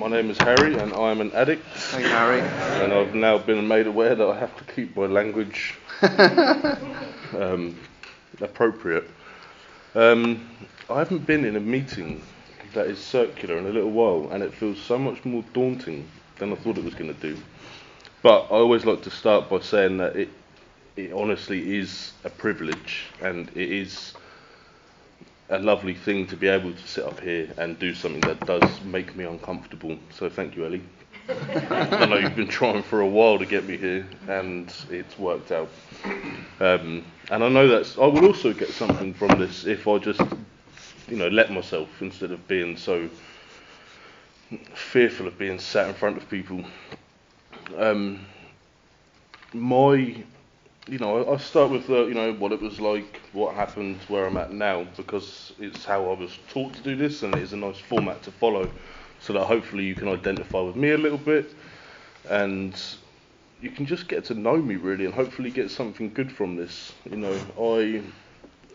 My name is Harry and I am an addict. Hey Harry. And I've now been made aware that I have to keep my language appropriate. I haven't been in a meeting that is circular in a little while, and it feels so much more daunting than I thought it was going to do. But I always like to start by saying that it honestly is a privilege, and it is a lovely thing to be able to sit up here and do something that does make me uncomfortable. So thank you, Ellie. I know you've been trying for a while to get me here, and it's worked out. And I know that I will also get something from this if I just, let myself, instead of being so fearful of being sat in front of people. I start with what it was like, what happened, where I'm at now, because it's how I was taught to do this, and it is a nice format to follow, so that hopefully you can identify with me a little bit, and you can just get to know me really, and hopefully get something good from this. I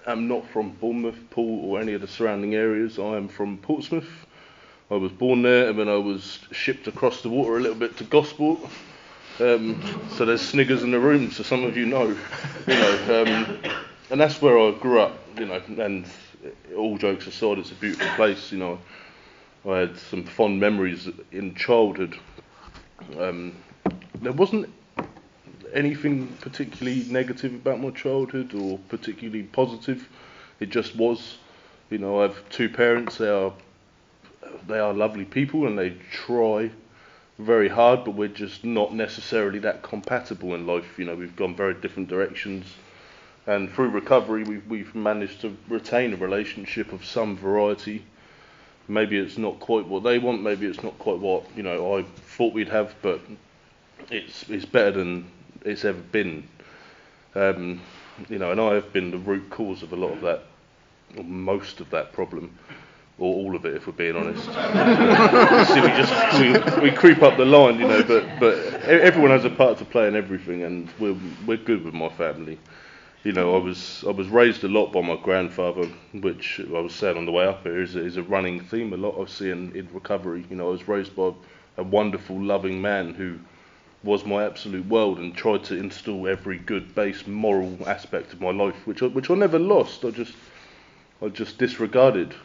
am not from Bournemouth, Poole, or any of the surrounding areas. I am from Portsmouth. I was born there, and then I was shipped across the water a little bit to Gosport. So there's sniggers in the room, so some of you know, and that's where I grew up, and all jokes aside, it's a beautiful place. I had some fond memories in childhood. There wasn't anything particularly negative about my childhood or particularly positive. It just was. I have two parents. They are lovely people, and they try very hard, but we're just not necessarily that compatible in life. We've gone very different directions, and through recovery we've managed to retain a relationship of some variety. Maybe it's not quite what they want, maybe it's not quite what I thought we'd have, but it's better than it's ever been. And I have been the root cause of a lot of that, or most of that problem, or all of it, if we're being honest. See, we creep up the line, but everyone has a part to play in everything, and we're good with my family. I was raised a lot by my grandfather, which I was saying on the way up here is a running theme. A lot I see in recovery. I was raised by a wonderful, loving man who was my absolute world and tried to instill every good base moral aspect of my life, which I never lost. I just disregarded.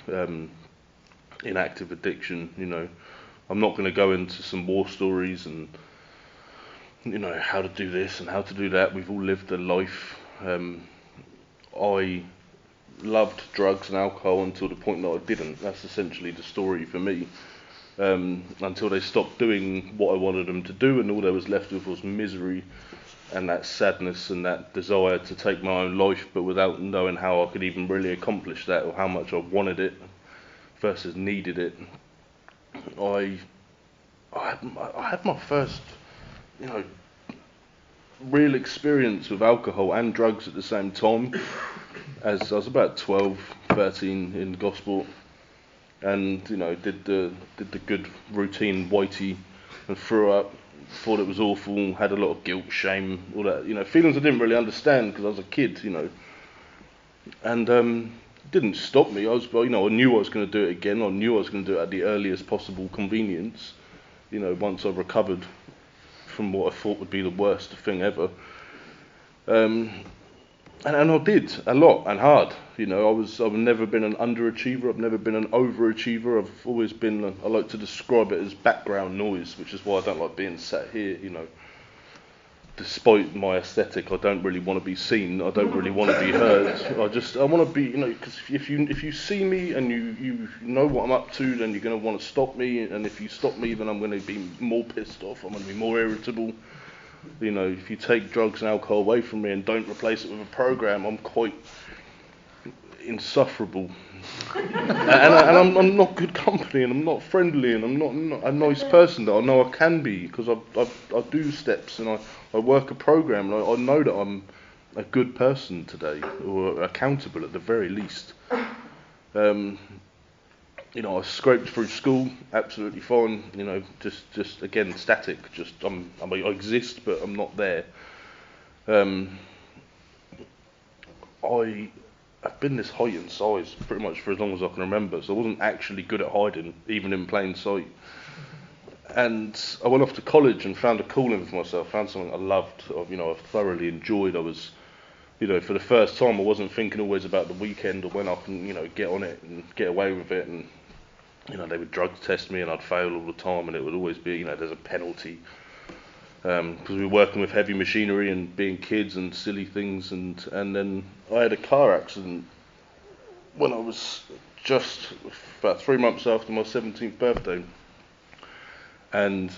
Inactive addiction. I'm not going to go into some war stories and how to do this and how to do that. We've all lived a life. I loved drugs and alcohol until the point that I didn't. That's essentially the story for me. Until they stopped doing what I wanted them to do, and all there was left with was misery and that sadness and that desire to take my own life, but without knowing how I could even really accomplish that, or how much I wanted it versus needed it. I had my first, real experience with alcohol and drugs at the same time, as I was about 12, 13 in Gosport, and did the good routine whitey and threw up, thought it was awful, had a lot of guilt, shame, all that, feelings I didn't really understand because I was a kid, and didn't stop me. I knew I was going to do it again. I knew I was going to do it at the earliest possible convenience. Once I recovered from what I thought would be the worst thing ever. And I did a lot and hard. I've never been an underachiever. I've never been an overachiever. I've always been. I like to describe it as background noise, which is why I don't like being sat here. Despite my aesthetic, I don't really want to be seen. I don't really want to be heard. I want to be, because if you see me and you know what I'm up to, then you're going to want to stop me. And if you stop me, then I'm going to be more pissed off. I'm going to be more irritable. If you take drugs and alcohol away from me and don't replace it with a program, I'm quite insufferable. and I'm not good company, and I'm not friendly, and I'm not a nice person that I know I can be, because I do steps and I work a program, and I know that I'm a good person today, or accountable at the very least. I scraped through school absolutely fine. Just again static. I exist, but I'm not there. I've been this height and size pretty much for as long as I can remember, so I wasn't actually good at hiding, even in plain sight. And I went off to college and found a calling for myself, found something I loved, I thoroughly enjoyed. I was, for the first time, I wasn't thinking always about the weekend or when I can, get on it and get away with it. And, they would drug test me and I'd fail all the time, and it would always be, there's a penalty. Because we were working with heavy machinery and being kids and silly things. And then I had a car accident when I was just about 3 months after my 17th birthday. And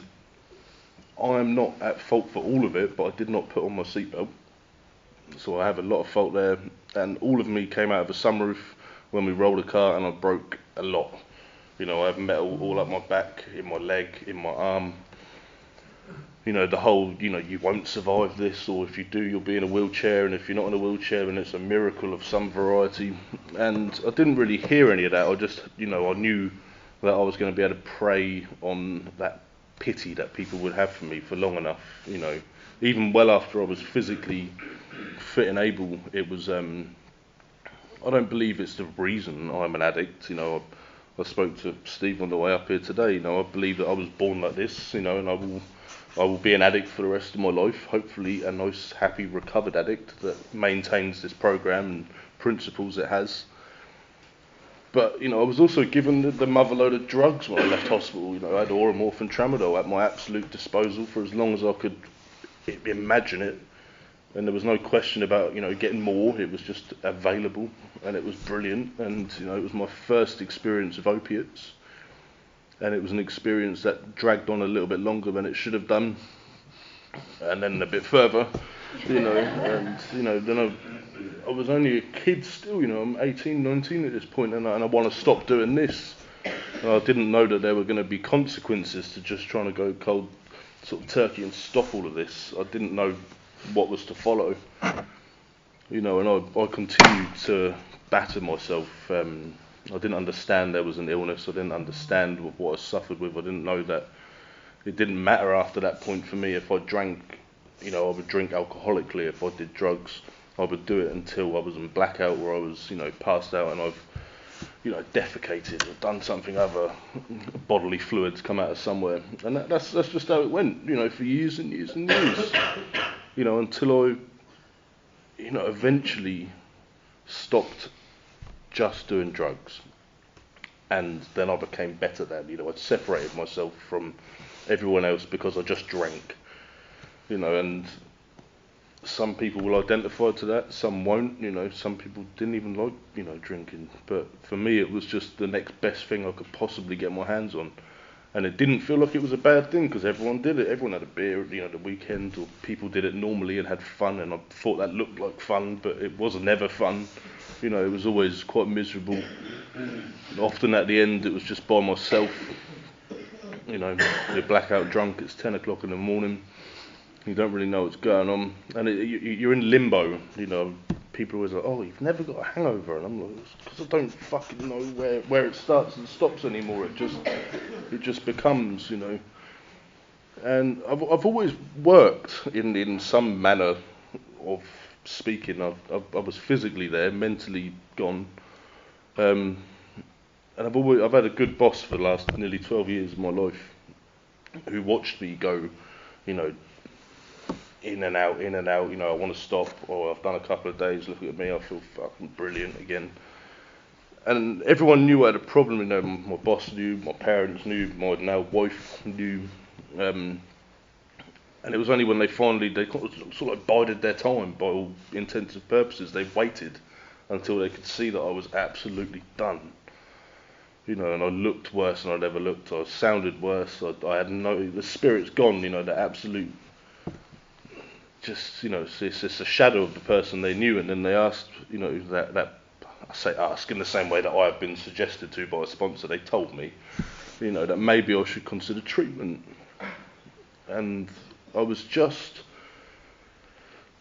I'm not at fault for all of it, but I did not put on my seatbelt. So I have a lot of fault there. And all of me came out of a sunroof when we rolled a car, and I broke a lot. I have metal all up my back, in my leg, in my arm. The whole, you won't survive this, or if you do, you'll be in a wheelchair, and if you're not in a wheelchair, then it's a miracle of some variety. And I didn't really hear any of that. I just, I knew that I was going to be able to prey on that pity that people would have for me for long enough. Even well after I was physically fit and able, it was, I don't believe it's the reason I'm an addict. I spoke to Steve on the way up here today. I believe that I was born like this, and I will be an addict for the rest of my life, hopefully a nice, happy, recovered addict that maintains this program and principles it has. But, I was also given the mother load of drugs when I left hospital. I had Oromorph and Tramadol at my absolute disposal for as long as I could imagine it. And there was no question about, getting more. It was just available, and it was brilliant. And, it was my first experience of opiates. And it was an experience that dragged on a little bit longer than it should have done. And then a bit further, and, then I was only a kid still, I'm 18, 19 at this point, and I want to stop doing this. And I didn't know that there were going to be consequences to just trying to go cold sort of turkey and stop all of this. I didn't know what was to follow, and I continued to batter myself. I didn't understand there was an illness. I didn't understand what I suffered with. I didn't know that it didn't matter after that point for me if I drank, I would drink alcoholically. If I did drugs, I would do it until I was in blackout or I was, passed out and I've, defecated or done something other, bodily fluids come out of somewhere. And that's just how it went, for years and years and years. Until I, eventually stopped just doing drugs. And then I became better then, I separated myself from everyone else because I just drank, and some people will identify to that, some won't, some people didn't even like, drinking, but for me it was just the next best thing I could possibly get my hands on, and it didn't feel like it was a bad thing because everyone did it, everyone had a beer, the weekend, or people did it normally and had fun, and I thought that looked like fun, but it wasn't ever fun, it was always quite miserable, and often at the end it was just by myself, you're blackout drunk, it's 10 o'clock in the morning, you don't really know what's going on, and you're in limbo, people are always like, oh, you've never got a hangover, and I'm like, because I don't fucking know where it starts and stops anymore, it just becomes, and I've always worked in some manner of speaking. I was physically there, mentally gone, and I've had a good boss for the last nearly 12 years of my life, who watched me go, in and out, I want to stop, or I've done a couple of days, look at me, I feel fucking brilliant again. And everyone knew I had a problem, my boss knew, my parents knew, my now wife knew, and it was only when they sort of bided their time, by all intents and purposes, they waited until they could see that I was absolutely done. And I looked worse than I'd ever looked, I sounded worse, I had the spirit's gone, the absolute, just, it's just a shadow of the person they knew, and then they asked, that I say ask in the same way that I have been suggested to by a sponsor, they told me, that maybe I should consider treatment, and I was just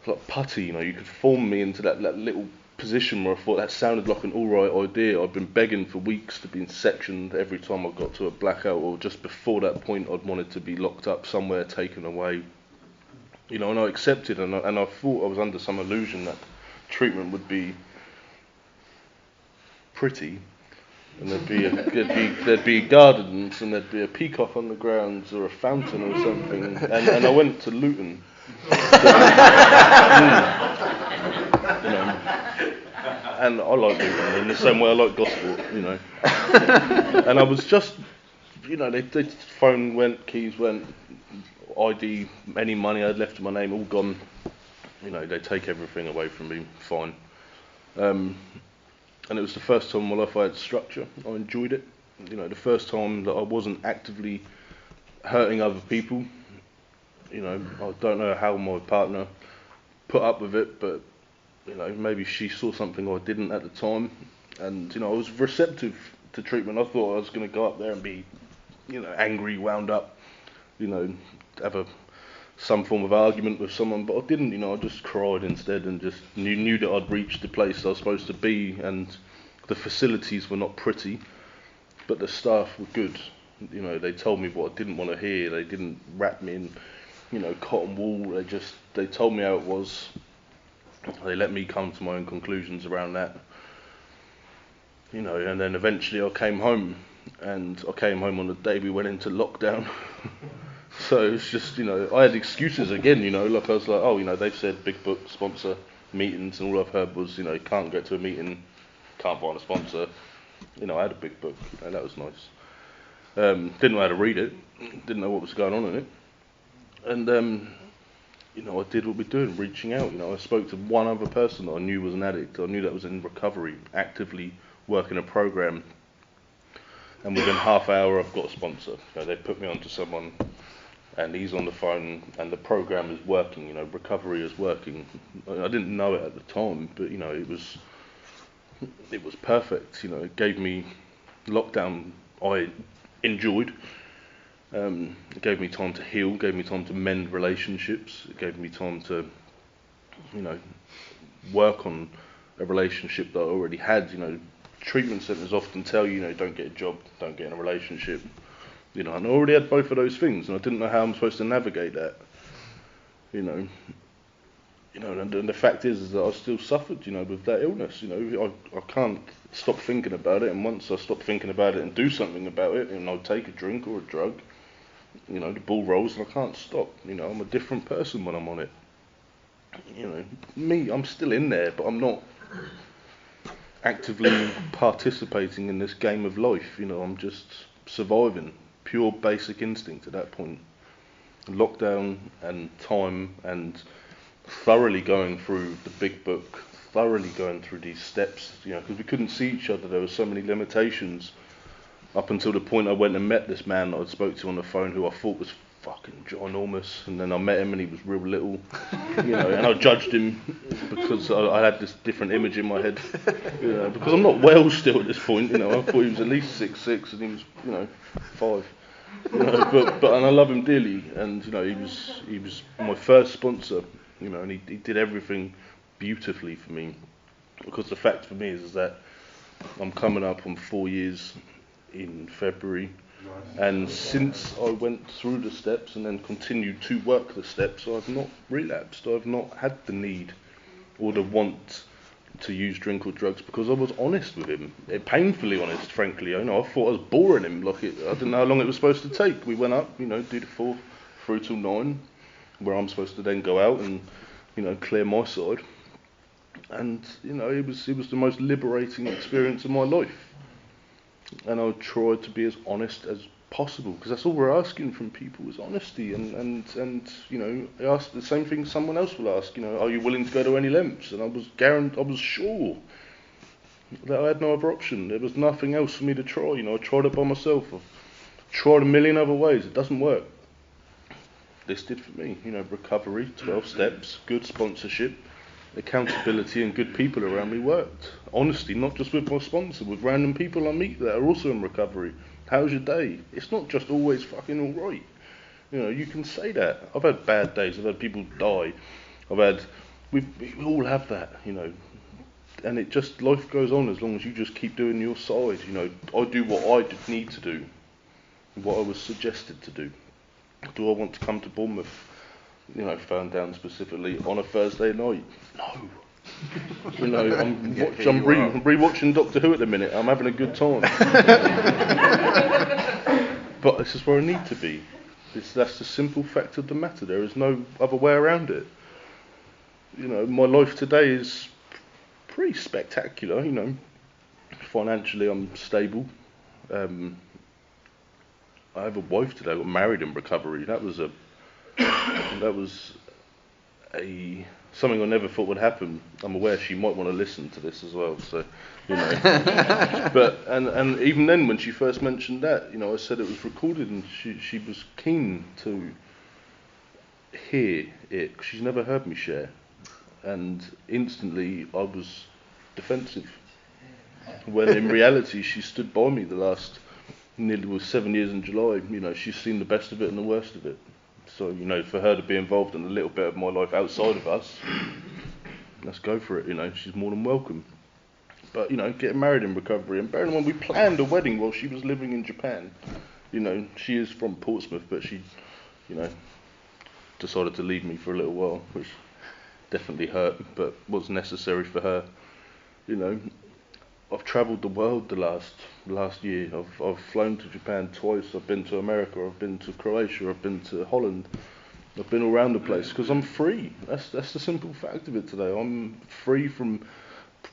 like putty, you could form me into that little position where I thought that sounded like an alright idea. I'd been begging for weeks to be sectioned every time I got to a blackout, or just before that point I'd wanted to be locked up somewhere, taken away. And I accepted, and I thought I was under some illusion that treatment would be pretty, and there'd be gardens, and there'd be a peacock on the grounds or a fountain or something. And I went to Luton. You know, and I like Luton in the same way I like Gosport, you know. And I was just, you know, they phone went, keys went, ID, any money I'd left in my name, all gone. You know, they take everything away from me, fine. And it was the first time in my life I had structure. I enjoyed it. You know, the first time that I wasn't actively hurting other people. You know, I don't know how my partner put up with it, but, you know, maybe she saw something I didn't at the time. And, you know, I was receptive to treatment. I thought I was going to go up there and be, you know, angry, wound up, you know, have some form of argument with someone, but I didn't, you know, I just cried instead and just knew that I'd reached the place I was supposed to be, and the facilities were not pretty, but the staff were good. You know, they told me what I didn't want to hear. They didn't wrap me in, you know, cotton wool. They told me how it was. They let me come to my own conclusions around that. You know, and then eventually I came home, and I came home on the day we went into lockdown. So it's just, you know, I had excuses again, you know, like I was like, oh, you know, they've said big book sponsor meetings, and all I've heard was, you know, can't get to a meeting, can't find a sponsor. You know, I had a big book, you know, that was nice. Didn't know how to read it, didn't know what was going on in it. And, you know, I did what we're doing, reaching out. You know, I spoke to one other person that I knew was an addict. I knew that was in recovery, actively working a program. And within half hour, I've got a sponsor. You know, they put me onto someone, and he's on the phone, and the program is working. You know, recovery is working. I didn't know it at the time, but, you know, it was perfect. You know, it gave me lockdown. I enjoyed. It gave me time to heal, gave me time to mend relationships, it gave me time to, you know, work on a relationship that I already had. You know, treatment centres often tell you, you know, don't get a job, don't get in a relationship. You know, and I already had both of those things, and I didn't know how I'm supposed to navigate that. You know, and the fact is that I still suffered, you know, with that illness. You know, I can't stop thinking about it, and once I stop thinking about it and do something about it, and I'll take a drink or a drug, you know, the ball rolls and I can't stop. You know, I'm a different person when I'm on it. You know, I'm still in there, but I'm not actively participating in this game of life. You know, I'm just surviving, pure basic instinct at that point. Lockdown and time and thoroughly going through the big book, thoroughly going through these steps, you know, because we couldn't see each other. There were so many limitations. Up until the point I went and met this man that I spoke to on the phone, who I thought was fucking ginormous, and then I met him and he was real little, you know, and I judged him because I had this different image in my head, you know, because I'm not well still at this point, you know. I thought he was at least 6'6", and he was, you know, 5, you know, but and I love him dearly, and, you know, he was my first sponsor, you know, and he did everything beautifully for me, because the fact for me is that I'm coming up on 4 years in February, and since I went through the steps and then continued to work the steps, I've not relapsed. I've not had the need or the want to use drink or drugs, because I was honest with him, painfully honest, frankly. You know, I thought I was boring him. Like, I didn't know how long it was supposed to take. We went up, you know, do the 4 through till 9, where I'm supposed to then go out and, you know, clear my side. And, you know, it was the most liberating experience of my life. And I tried to be as honest as possible, because that's all we're asking from people, is honesty. And you know, I asked the same thing someone else will ask, you know, are you willing to go to any lengths? And I was sure that I had no other option. There was nothing else for me to try. You know, I tried it by myself. I've tried a million other ways. It doesn't work. This did for me. You know, recovery, 12 steps, good sponsorship, accountability, and good people around me worked. Honesty, not just with my sponsor, with random people I meet that are also in recovery. How's your day? It's not just always fucking alright. You know, you can say that. I've had bad days, I've had people die, we all have that, you know. And it just, life goes on as long as you just keep doing your side. You know, I do what I need to do, what I was suggested to do. Do I want to come to Bournemouth, you know, Ferndown specifically, on a Thursday night? No. You know, I'm re-watching Doctor Who at the minute. I'm having a good time. But this is where I need to be. That's the simple fact of the matter. There is no other way around it. You know, my life today is pretty spectacular. You know, financially I'm stable. I have a wife today. I got married in recovery. That was something I never thought would happen. I'm aware she might want to listen to this as well, so you know. But and even then, when she first mentioned that, you know, I said it was recorded, and she was keen to hear it. 'Cause she's never heard me share, and instantly I was defensive. When in reality, she stood by me the last nearly 7 years in July. You know, she's seen the best of it and the worst of it. So, you know, for her to be involved in a little bit of my life outside of us, let's go for it, you know, she's more than welcome. But, you know, getting married in recovery, and bearing in mind we planned a wedding while she was living in Japan. You know, she is from Portsmouth, but she, you know, decided to leave me for a little while, which definitely hurt, but was necessary for her. You know, I've travelled the world the last year. I've flown to Japan twice. I've been to America. I've been to Croatia. I've been to Holland. I've been all around the place because I'm free. That's the simple fact of it today. I'm free from,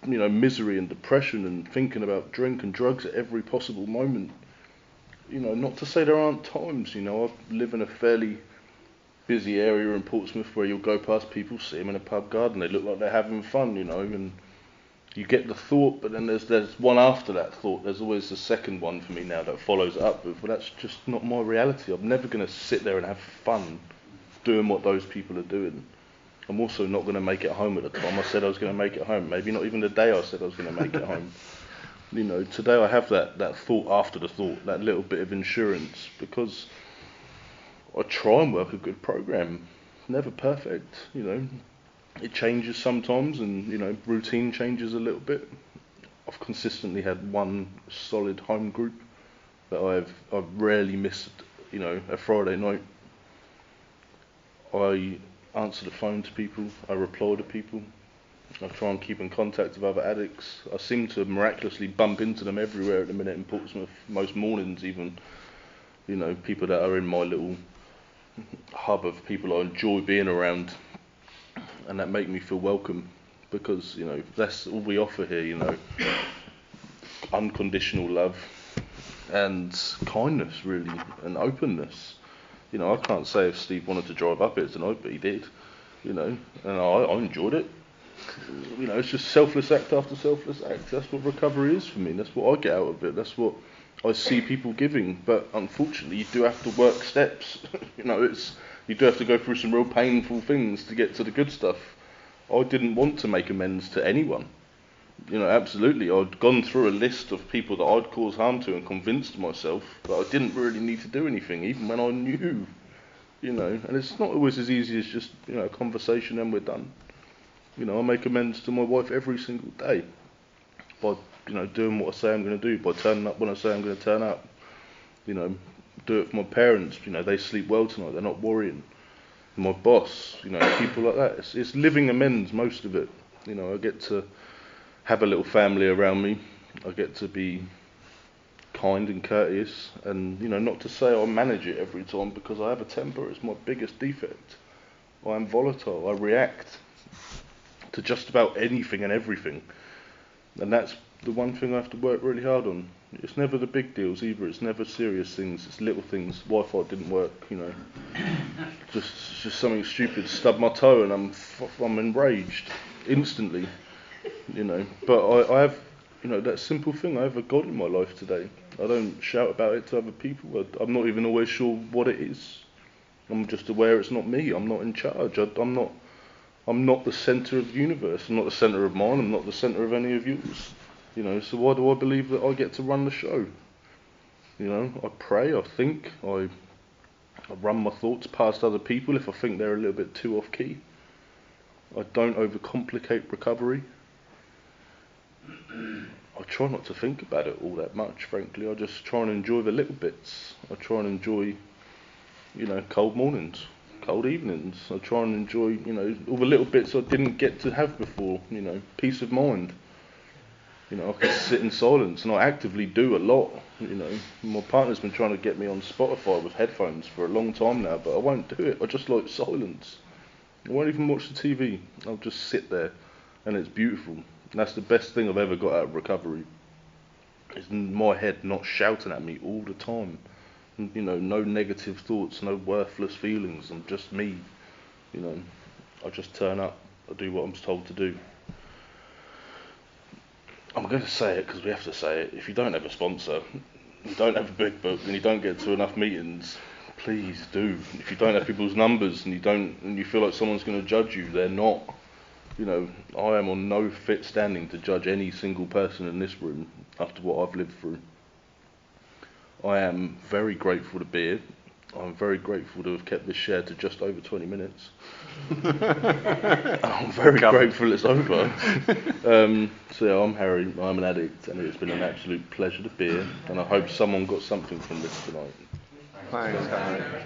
you know, misery and depression and thinking about drink and drugs at every possible moment. You know, not to say there aren't times. You know, I live in a fairly busy area in Portsmouth where you'll go past people, see them in a pub garden. They look like they're having fun, you know, and you get the thought, but then there's one after that thought. There's always the second one for me now that follows it up with, well, that's just not my reality. I'm never going to sit there and have fun doing what those people are doing. I'm also not going to make it home at the time I said I was going to make it home. Maybe not even the day I said I was going to make it home. You know, today I have that thought after the thought, that little bit of insurance, because I try and work a good program. Never perfect, you know. It changes sometimes, and you know, routine changes a little bit. I've consistently had one solid home group that I've rarely missed. You know, a Friday night. I answer the phone to people. I reply to people. I try and keep in contact with other addicts. I seem to miraculously bump into them everywhere at the minute in Portsmouth. Most mornings, even. You know, people that are in my little hub of people I enjoy being around. And that make me feel welcome, because you know that's all we offer here. You know, unconditional love and kindness, really, and openness. You know, I can't say if Steve wanted to drive up here tonight, but he did. You know, and I enjoyed it. You know, it's just selfless act after selfless act. That's what recovery is for me. That's what I get out of it. That's what I see people giving. But unfortunately, you do have to work steps. You know, you do have to go through some real painful things to get to the good stuff. I didn't want to make amends to anyone. You know, absolutely. I'd gone through a list of people that I'd caused harm to and convinced myself that I didn't really need to do anything, even when I knew. You know, and it's not always as easy as just, you know, a conversation and we're done. You know, I make amends to my wife every single day by, you know, doing what I say I'm going to do, by turning up when I say I'm going to turn up. You know, do it for my parents. You know, they sleep well tonight. They're not worrying. My boss, you know, people like that. It's living amends, most of it. You know, I get to have a little family around me. I get to be kind and courteous, and you know, not to say I manage it every time, because I have a temper. It's my biggest defect. I am volatile. I react to just about anything and everything, and that's the one thing I have to work really hard on. It's never the big deals either. It's never serious things. It's little things. Wi-Fi didn't work, you know. Just something stupid. Stub my toe and I'm enraged instantly, you know. But I have, you know, that simple thing. I have a God in my life today. I don't shout about it to other people. I'm not even always sure what it is. I'm just aware it's not me. I'm not in charge. I'm not the centre of the universe. I'm not the centre of mine. I'm not the centre of any of yours. You know, so why do I believe that I get to run the show? You know, I pray, I think, I run my thoughts past other people if I think they're a little bit too off key. I don't overcomplicate recovery. I try not to think about it all that much, frankly. I just try and enjoy the little bits. I try and enjoy, you know, cold mornings. cold evenings. I try and enjoy, you know, all the little bits I didn't get to have before, you know, peace of mind. You know, I can sit in silence, and I actively do a lot. You know, my partner's been trying to get me on Spotify with headphones for a long time now, but I won't do it. I just like silence. I won't even watch the TV. I'll just sit there, and it's beautiful. And that's the best thing I've ever got out of recovery. It's my head not shouting at me all the time. You know, no negative thoughts, no worthless feelings. I'm just me. You know, I just turn up. I do what I'm told to do. I'm going to say it because we have to say it. If you don't have a sponsor, you don't have a big book, and you don't get to enough meetings, please do. If you don't have people's numbers and you feel like someone's going to judge you, they're not. You know, I am on no fit standing to judge any single person in this room after what I've lived through. I am very grateful to be here. I'm very grateful to have kept this share to just over 20 minutes. I'm very grateful it's over. So yeah, I'm Harry, I'm an addict, and it's been an absolute pleasure to be here, and I hope someone got something from this tonight. Thanks, Harry.